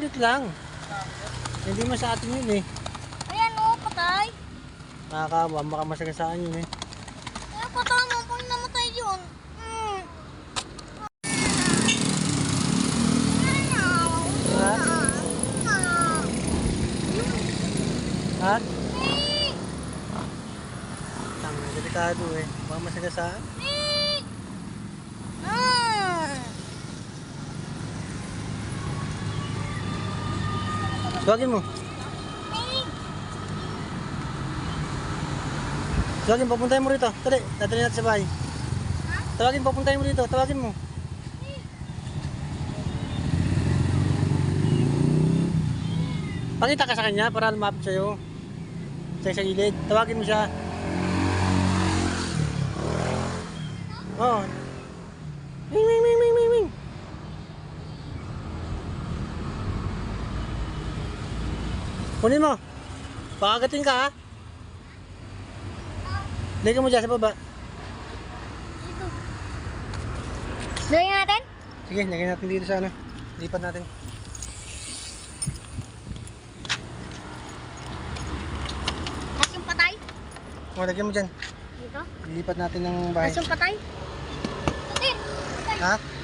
saglit lang. Hindi mo sa atin yun eh. Ayan o, patay. Nakakawa, baka masagasaan yun eh. Ayan, patay mo. Pag namatay yun. Ha? Ha? Tama, delikado eh. Baka masagasaan. Tawagin mo. Tawagin, papuntahin mo rito. Dali, dadali natin sa bahay. Tawagin, papuntahin mo rito. Tawagin mo. Pakita ka sa kanya para lumapit sa'yo. Sa gilid. Tawagin mo siya. Oh. Wing, wing, wing, wing, wing, wing. Kunin mo. Pakagatin ka ha. Lagyan mo dyan sa baba. Lagyan natin? Sige, lagyan natin dito sa ano. Lipat natin. Mas yung patay? O, lagyan mo dyan. Dito? Lipat natin ng bahay. Mas yung patay? Ito din. Ha?